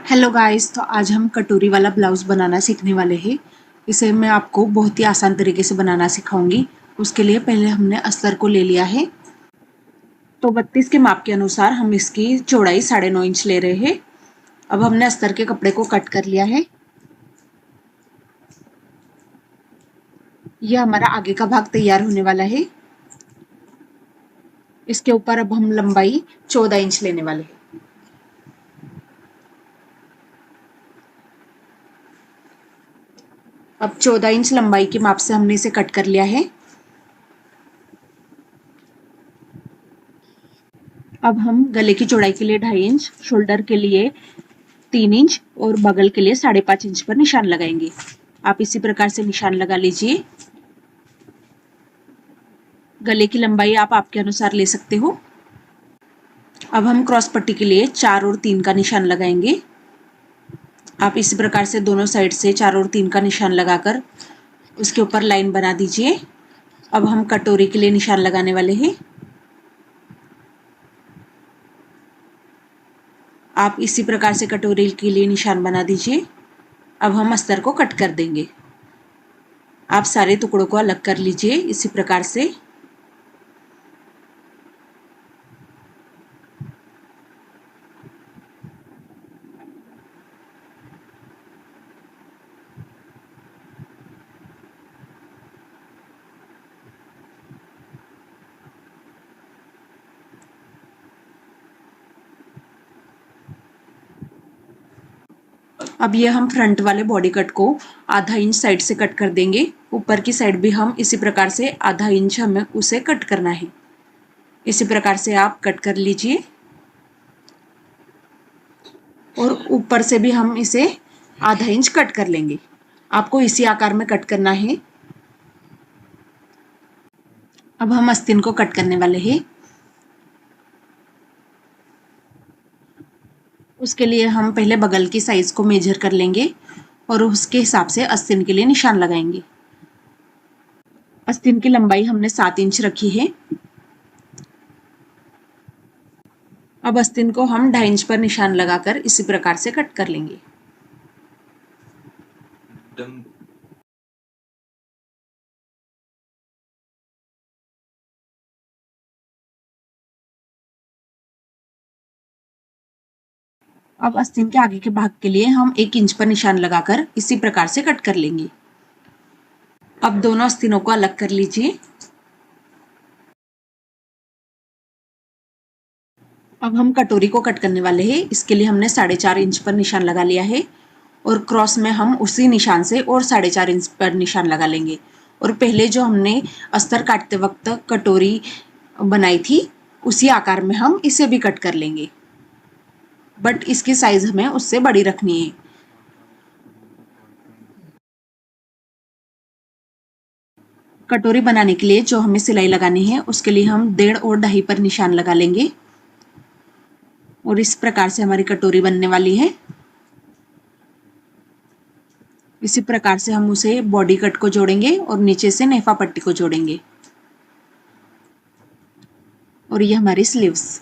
Hello guys, तो आज हम कटोरी वाला ब्लाउज़ बनाना सीखने वाले हैं। इसे मैं आपको बहुत ही आसान तरीके से बनाना सिखाऊंगी। उसके लिए पहले हमने अस्तर को ले लिया है। तो 32 के माप के अनुसार हम इसकी चौड़ाई 9.5 इंच ले रहे हैं। अब हमने अस्तर के कपड़े को कट कर लिया है। यह हमारा आगे का भाग तैयार होने वाला है। इसके ऊपर अब हम लंबाई 14 इंच लेने वाले हैं। अब 14 इंच लंबाई के माप से हमने इसे कट कर लिया है। अब हम गले की चौड़ाई के लिए 2.5 इंच, शोल्डर के लिए 3 इंच और बगल के लिए 5.5 इंच पर निशान लगाएंगे। आप इसी प्रकार से निशान लगा लीजिए। गले की लंबाई आप आपके अनुसार ले सकते हो। अब हम क्रॉस पट्टी के लिए 4 और 3 का निशान लगाएंगे। आप इसी प्रकार से दोनों साइड से 4 और 3 का निशान लगाकर उसके ऊपर लाइन बना दीजिए। अब हम कटोरी के लिए निशान लगाने वाले हैं। आप इसी प्रकार से कटोरी के लिए निशान बना दीजिए। अब हम अस्तर को कट कर देंगे। आप सारे टुकड़ों को अलग कर लीजिए इसी प्रकार से। अब ये हम फ्रंट वाले बॉडी कट को आधा इंच साइड से कट कर देंगे। ऊपर की साइड भी हम इसी प्रकार से आधा इंच हमें उसे कट करना है। इसी प्रकार से आप कट कर लीजिए और ऊपर से भी हम इसे आधा इंच कट कर लेंगे। आपको इसी आकार में कट करना है। अब हम आस्तीन को कट करने वाले हैं। उसके लिए हम पहले बगल की साइज को मेजर कर लेंगे और उसके हिसाब से आस्तीन के लिए निशान लगाएंगे। आस्तीन की लंबाई हमने 7 इंच रखी है। अब आस्तीन को हम 2.5 इंच पर निशान लगाकर इसी प्रकार से कट कर लेंगे। अब आस्तीन के आगे के भाग के लिए हम 1 इंच पर निशान लगाकर इसी प्रकार से कट कर लेंगे। अब दोनों आस्तीनों को अलग कर लीजिए। अब हम कटोरी को कट करने वाले हैं। इसके लिए हमने 4.5 इंच पर निशान लगा लिया है और क्रॉस में हम उसी निशान से और 4.5 इंच पर निशान लगा लेंगे। और पहले जो हमने अस्तर काटते वक्त कटोरी बनाई थी उसी आकार में हम इसे भी कट कर लेंगे, बट इसकी साइज हमें उससे बड़ी रखनी है। कटोरी बनाने के लिए जो हमें सिलाई लगानी है उसके लिए हम 1.5 और 2.5 पर निशान लगा लेंगे और इस प्रकार से हमारी कटोरी बनने वाली है। इसी प्रकार से हम उसे बॉडी कट को जोड़ेंगे और नीचे से नेफा पट्टी को जोड़ेंगे और ये हमारी स्लीव्स।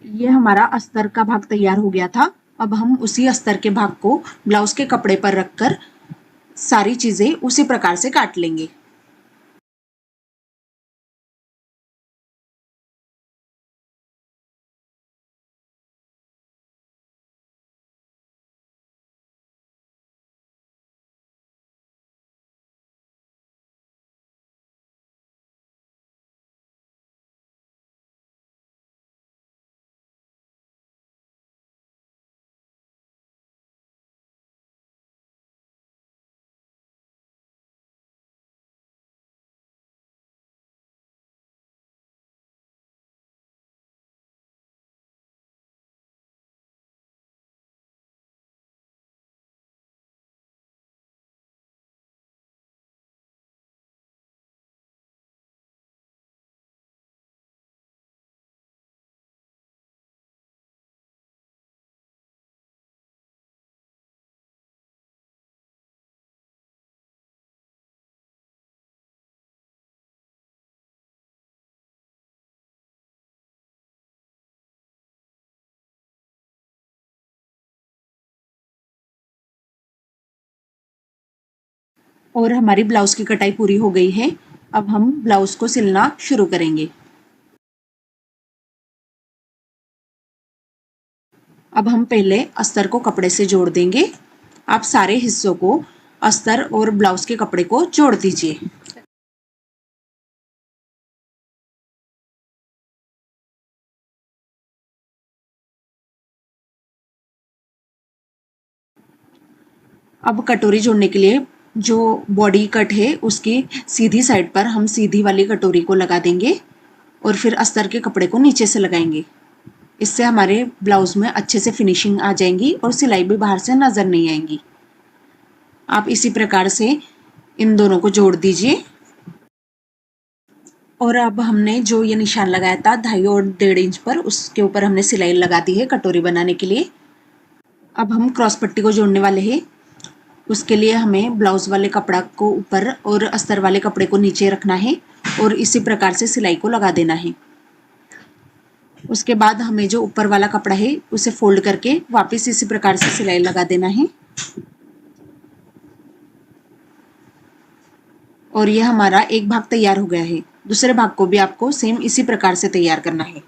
ये हमारा अस्तर का भाग तैयार हो गया था। अब हम उसी अस्तर के भाग को ब्लाउज के कपड़े पर रखकर सारी चीजें उसी प्रकार से काट लेंगे। और हमारी ब्लाउज की कटाई पूरी हो गई है। अब हम ब्लाउज को सिलना शुरू करेंगे। अब हम पहले अस्तर को कपड़े से जोड़ देंगे। आप सारे हिस्सों को अस्तर और ब्लाउज के कपड़े को जोड़ दीजिए। अब कटोरी जोड़ने के लिए जो बॉडी कट है उसकी सीधी साइड पर हम सीधी वाली कटोरी को लगा देंगे और फिर अस्तर के कपड़े को नीचे से लगाएंगे। इससे हमारे ब्लाउज में अच्छे से फिनिशिंग आ जाएंगी और सिलाई भी बाहर से नजर नहीं आएंगी। आप इसी प्रकार से इन दोनों को जोड़ दीजिए। और अब हमने जो ये निशान लगाया था 2.5 और 1.5 इंच पर, उसके ऊपर हमने सिलाई लगा दी है कटोरी बनाने के लिए। अब हम क्रॉस पट्टी को जोड़ने वाले हैं। उसके लिए हमें ब्लाउज वाले कपड़ा को ऊपर और अस्तर वाले कपड़े को नीचे रखना है और इसी प्रकार से सिलाई को लगा देना है। उसके बाद हमें जो ऊपर वाला कपड़ा है उसे फोल्ड करके वापस इसी प्रकार से सिलाई लगा देना है। और ये हमारा एक भाग तैयार हो गया है। दूसरे भाग को भी आपको सेम इसी प्रकार से तैयार करना है।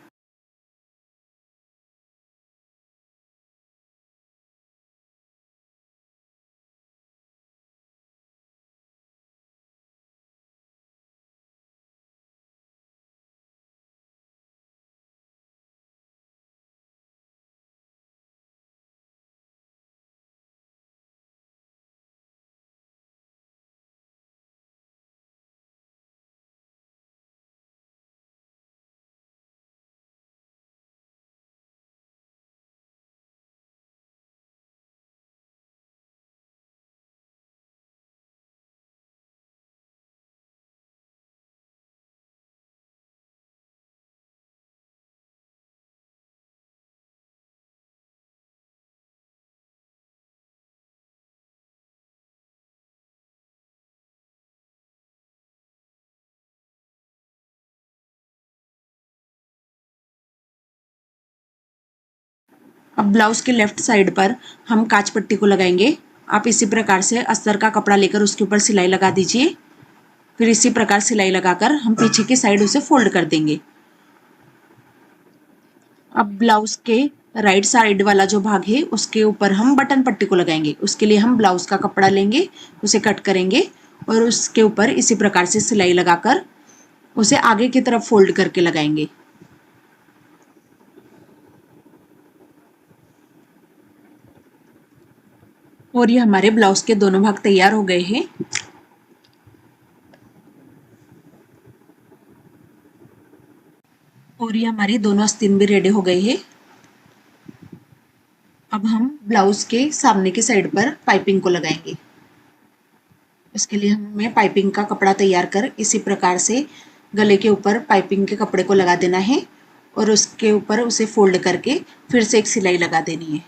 अब ब्लाउज के लेफ्ट साइड पर हम कांच पट्टी को लगाएंगे। आप इसी प्रकार से अस्तर का कपड़ा लेकर उसके ऊपर सिलाई लगा दीजिए। फिर इसी प्रकार सिलाई लगाकर हम पीछे की साइड उसे फोल्ड कर देंगे। अब ब्लाउज के राइट साइड वाला जो भाग है उसके ऊपर हम बटन पट्टी को लगाएंगे। उसके लिए हम ब्लाउज का कपड़ा लेंगे, उसे कट करेंगे और उसके ऊपर इसी प्रकार से सिलाई लगाकर उसे आगे की तरफ फोल्ड करके लगाएंगे। और ये हमारे ब्लाउज के दोनों भाग तैयार हो गए हैं। और ये हमारी दोनों आस्तीन भी रेडी हो गई है। अब हम ब्लाउज के सामने की साइड पर पाइपिंग को लगाएंगे। इसके लिए हमें पाइपिंग का कपड़ा तैयार कर इसी प्रकार से गले के ऊपर पाइपिंग के कपड़े को लगा देना है और उसके ऊपर उसे फोल्ड करके फिर से एक सिलाई लगा देनी है।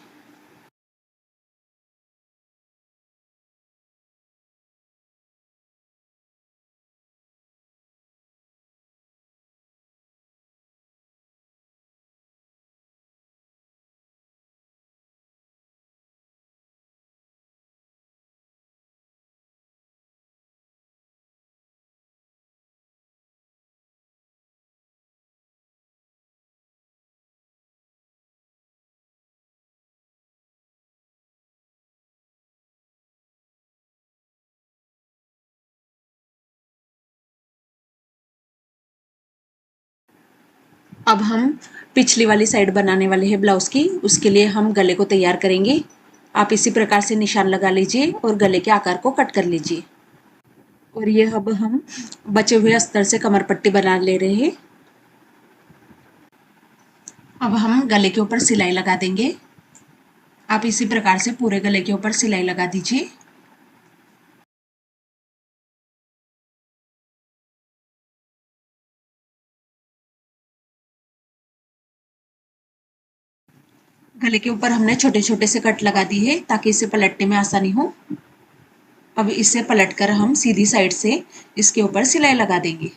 अब हम पिछली वाली साइड बनाने वाले हैं ब्लाउज की। उसके लिए हम गले को तैयार करेंगे। आप इसी प्रकार से निशान लगा लीजिए और गले के आकार को कट कर लीजिए। और ये अब हम बचे हुए अस्तर से कमर पट्टी बना ले रहे हैं। अब हम गले के ऊपर सिलाई लगा देंगे। आप इसी प्रकार से पूरे गले के ऊपर सिलाई लगा दीजिए। गले के ऊपर हमने छोटे छोटे से कट लगा दी है ताकि इसे पलटने में आसानी हो। अब इसे पलटकर हम सीधी साइड से इसके ऊपर सिलाई लगा देंगे।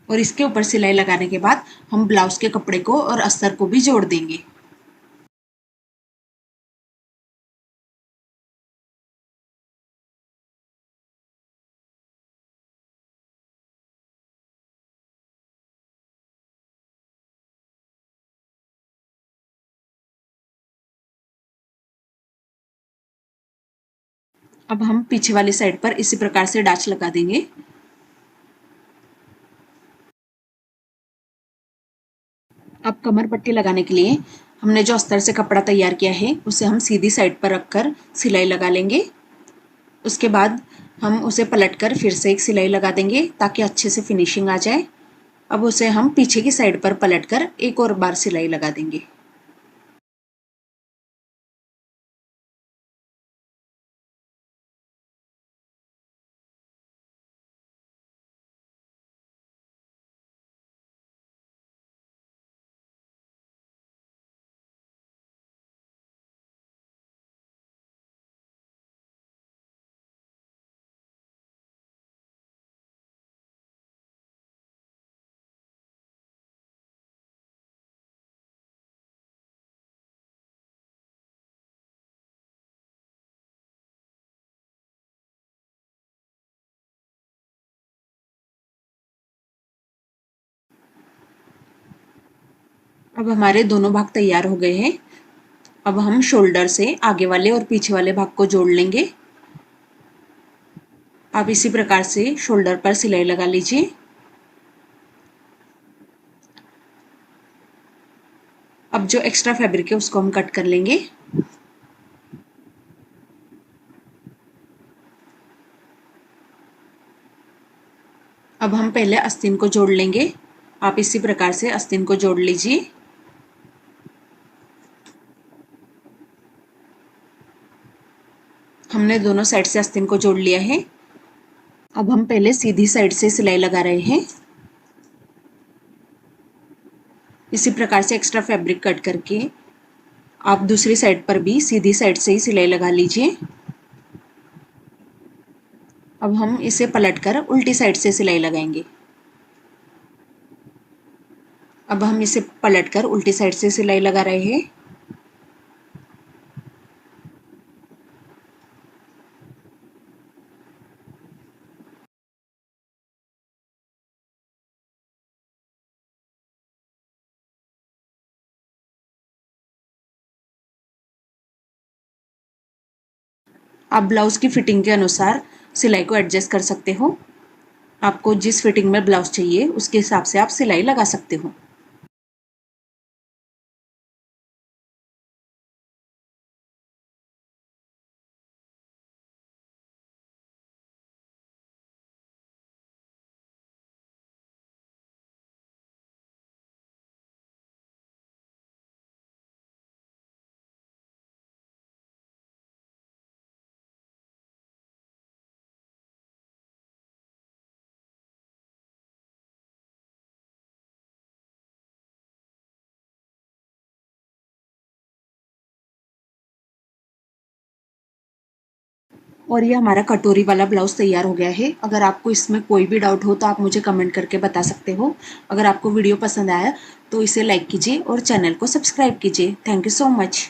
और इसके ऊपर सिलाई लगाने के बाद हम ब्लाउज के कपड़े को और अस्तर को भी जोड़ देंगे। अब हम पीछे वाली साइड पर इसी प्रकार से डाच लगा देंगे। अब कमर पट्टी लगाने के लिए हमने जो अस्तर से कपड़ा तैयार किया है उसे हम सीधी साइड पर रखकर सिलाई लगा लेंगे। उसके बाद हम उसे पलटकर फिर से एक सिलाई लगा देंगे ताकि अच्छे से फिनिशिंग आ जाए। अब उसे हम पीछे की साइड पर पलटकर एक और बार सिलाई लगा देंगे। अब हमारे दोनों भाग तैयार हो गए हैं। अब हम शोल्डर से आगे वाले और पीछे वाले भाग को जोड़ लेंगे। आप इसी प्रकार से शोल्डर पर सिलाई लगा लीजिए। अब जो एक्स्ट्रा फैब्रिक है उसको हम कट कर लेंगे। अब हम पहले आस्तीन को जोड़ लेंगे। आप इसी प्रकार से आस्तीन को जोड़ लीजिए। हमने दोनों साइड से आस्तीन को जोड़ लिया है। अब हम पहले सीधी साइड से सिलाई लगा रहे हैं। इसी प्रकार से एक्स्ट्रा फैब्रिक कट करके आप दूसरी साइड पर भी सीधी साइड से ही सिलाई लगा लीजिए। अब हम इसे पलटकर उल्टी साइड से सिलाई लगाएंगे। अब हम इसे पलटकर उल्टी साइड से सिलाई लगा रहे हैं। आप ब्लाउज की फिटिंग के अनुसार सिलाई को एडजस्ट कर सकते हो। आपको जिस फिटिंग में ब्लाउज चाहिए उसके हिसाब से आप सिलाई लगा सकते हो। और ये हमारा कटोरी वाला ब्लाउज तैयार हो गया है। अगर आपको इसमें कोई भी डाउट हो तो आप मुझे कमेंट करके बता सकते हो। अगर आपको वीडियो पसंद आया तो इसे लाइक कीजिए और चैनल को सब्सक्राइब कीजिए। Thank you so much.